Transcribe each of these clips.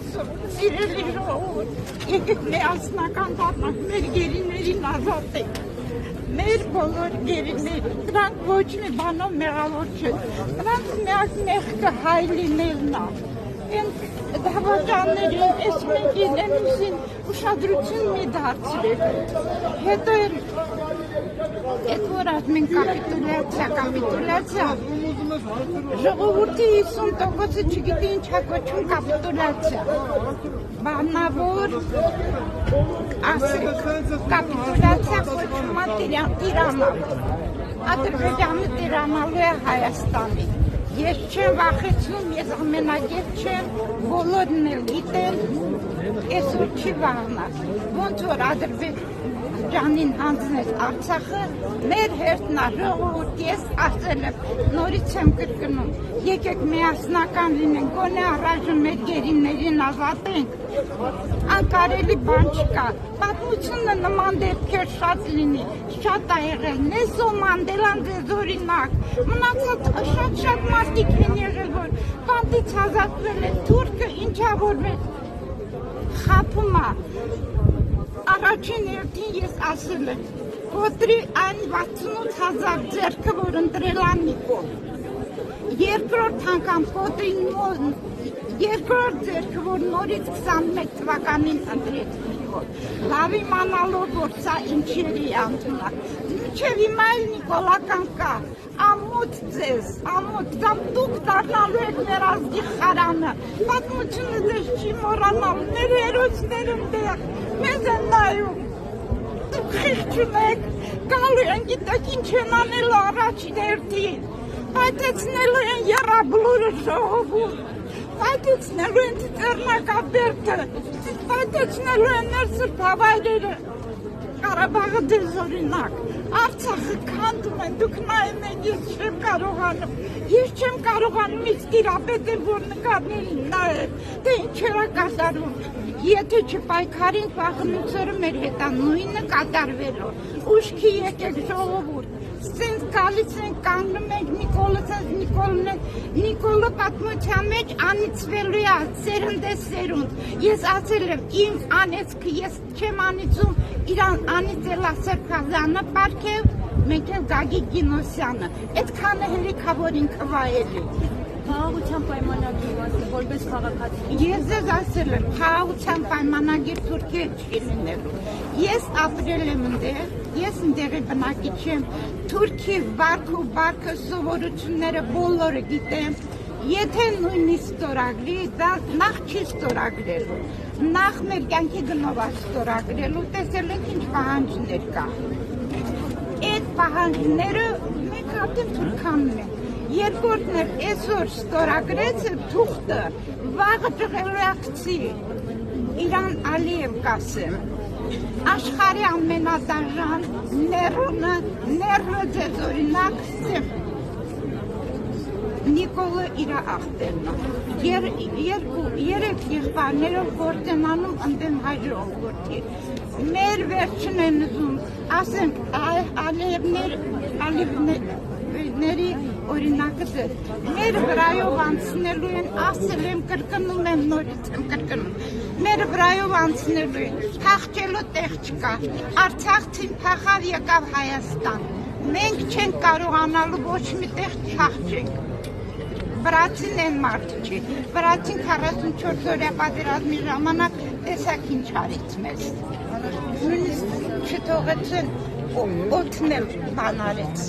ասում, սիրելի ժողովուրդ, եկեք միասնական դառնանք, մեր գերիներին ազատենք, մեր բոլոր գերիներին, դրանք ոչ մի բանով մեղավոր չեն, դրանք միակ մեղքը հայ լինելն է, են դավաճաններին, ես մենք իրենուսին ուշադրություն մի դարձրել, հետո են, այդ որ ասմեն կապիտուլյացիա, ժողովորդի 50%-ը չգիտի ինչ հակոչում կապիտուլյացիա, բանավոր, ասեք, կապիտուլյացիա կոչում է տիրանալ, Ադրբեջանը տիրանալու է Հայաստանի, ես չեմ վախեցնում, ես ամենագետ չեմ, բոլորն էլ գիտեն, ես որ չի վաղնա, ոնց որ Ադրբեջանին հանձնեց Արցախը, մեր հերթն է, ժողովուրդ, ես ասել եմ, նորից եմ կրկնում, եկեք միասնական լինենք, գոնե առայժմ մեր գերիներին ազատենք, անկարելի բան չկա, պատմությունը նման դեպքեր շատ լինի, շատ ա եղել, Նելսոն Մանդելան ձեզ օրինակ, մնացած շատ մարդիկ են եղել, որ բանտից ազատվել է, թուրքը ինչա որ մեր խափում է, առաջին երթին ես ասել եմ, կոտրի այն 68,000 ձեռքը, որ ընտրել է Նիկոլ, երկրորդ անգամ կոտրի երկրորդ ձեռքը, որ նորից 21 թվականին ընտրեց Նիկոլ, լավ իմանալով, որ սա ինչերի ընդունակ, մինչև հիմա էլ նիկոլական կա, ամոթ ձեզ, ամոթ, կամ դուք դառնալու եք մեր ազգի խարանը, պատմությունը ձեզ չի մոռանալ, մեր հերոսները դեռ, մեզ են նայում, դուք խիղճ ունեք, գալու են, գիտեք ինչ են անելու առաջին հերթին, պայթեցնելու են եռաբլուրը ժողովուրդ, պայթեցնելու են Ծիծեռնակաբերդը, պայթեցնելու են մեր սրբավայրերը, Ղարաբաղը ձեզ օրինակ, Արցախը քանդում են, դուք նայում եք, ես չեմ կարողանում իսկ տիրապետ եմ, որ նկարներին նայել, թե ինչեր է կատարվում, եթե չպայքարենք վաղնուցերը մեր հետ է նույնը կատարվելու, ուշքի եկեք ժողովուրդ, սենց գալիս ենք, կանգնում ենք Նիկոլը պատմության մեջ անիծվելու է, սերունդ է սերունդ, ես ասել եմ, իմ անեցքը, ես չեմ անիծում, իրան անիծել է Սրբազանը պարգև, մենք էլ Գագիկ Գինոսյանը, այդքանը հերիքավոր ինքը վայելի։ Խաղաղության պայմանագիր ասել, որպես քաղաքացի։ Ես ձեզ ասել եմ, խաղաղության պայմանագիր Թուրքիա չի լինելու։ Ես ապրել եմ ընդեղ, ես ընդեղի բնակիչ եմ, Թուրքի բարքը սովորությունները բոլորը գիտեմ, եթե նույնիսկ ստորագրի, դա նախ չի ստորագրելու, նախ մեր կյանքի գնով է ստորագրելու, տեսել եք ինչ պահանջներ կա։ Այդ պահանջները մենք արդեն Թուրքանն են։ Երկրորդն էլ այսօր ստորագրեց թուղթը, վաղը ճղելու է գցի, Իրան Ալիև կասեմ, աշխարհի ամենադաժան նեռը ձեզ օրինակ Նիկոլը իր աղբերն է, երեք եղբայրներով գործենանում ընդեմ հայ ժողովրդի, մեր վերջն են ուզում, ասենք Ալիևների օրինակը ձեր, մեր վրայով անցնելու են, ասել եմ, կրկնում եմ, նորից եմ կրկնում, մեր վրայով անցնելու են, փախչելու տեղ չկա, Արցախցին փախավ եկավ Հայաստան, մենք չենք կարողանալու ոչ մի տեղ չփախչենք, վրացին են մարդը չի, վրացին 44 օրյա պատերազմի ժամանակ տեսակ ինչ արից մեզ, նույնիսկ չթողեցեն օդնել բան արեց,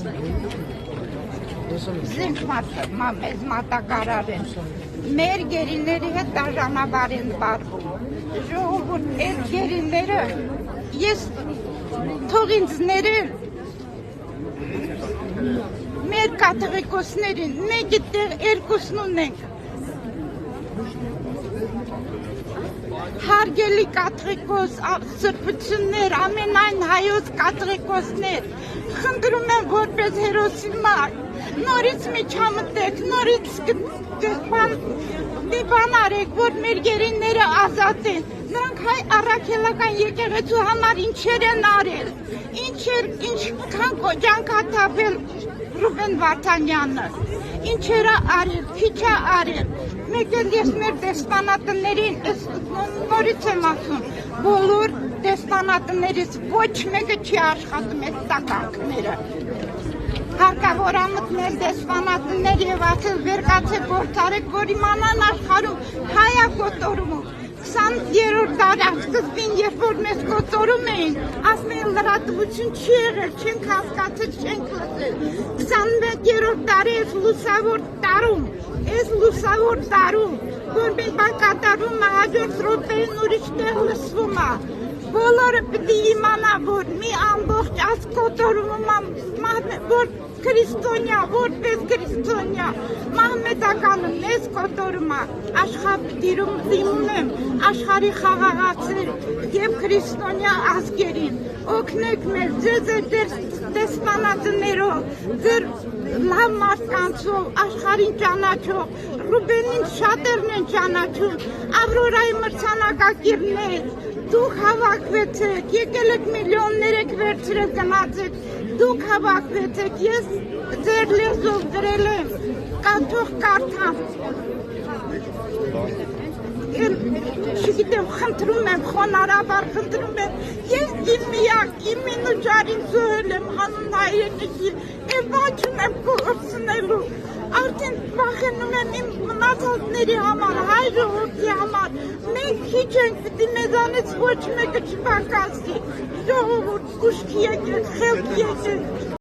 զենք մեզ մատակարար են, մեր գերիների հետ դաժանաբար են բարվում, ժողովուրդ այդ գերիները, ես թող ինձ ներել, մեր կաթողիկոսներին, մեկ տեղ երկուսն ունենք, հարգելի կաթողիկոս սրբություններ, ամենայն հայոց կաթողիկոսներ, խնդրում եմ որպես հերոսի մար, նորից միջամտեք, նորից մի բան արեք, որ մեր գերիները ազատ են, նրանք հայ առաքելական եկեղեցու համար ինչեր են արել, ինչքան կոջանք ա թափել Ռուբեն Վարդանյանը, ինչերա արել, քիչ է արել։ Մեկ էլ ես մեր դեսպանատներին նորից եմ ասում, բոլոր դեսպանատներից ոչ մեկը չի աշխատում այդ տականքները։ Հարկավոր ամտներ դեսպանատներ եւ ասել վերկացեք գործարեք, որ իմանան աշխարհում հայա կոտորում։ 20-րդ դարաշրջին, երբ որ մեզ կոտորում էին, ասում էին լրատվություն չի եղել, չենք հասկացել, չենք լսել։ 21-րդ դարի այս լուսավոր տարում, որ մի բան կատարվում է, հաջորդ րոպեին ուրիշ տեղ լսվում է։ Բոլորը պիտի իմանա, որ մի ամբողջ ազգ կոտորում է, որ քրիստոնյա, որպես քրիստոնյա, մահմեդականը մեզ կոտորում է, դիմում եմ աշխարհի խաղաղացել եւ քրիստոնյա ազգերին, օգնեք մեզ, ձեր դեսպանատներով, ձեր լավ մարդկանցով, աշխարհին ճանաչող, Ռուբենին շատերն են ճանաչում, Ավրորայի մրցանակակիրներ, դուք հավաքվեցեք, եկել եք միլիոններ եք վերցրել գնացեք, դուք հավաքվեցեք, ես ձեր լեզվով գրել եմ, կանթող կարդամ, չգիտեմ, խնդրում եմ, խոնարհաբար խնդրում եմ, ես իմ միակ, իմ մինուջարին զոհել եմ հանուն հայրենիքի, եւ ոչ ունեմ գործնելու, արդեն վախենում եմ իմ մնացածների համար, հայ ժողովրդի համար, մենք քիչ ենք, պիտի մեզանից ոչ մեկը չպակասի, ժողովուրդ, ուշքի եկեք, խելքի եկեք։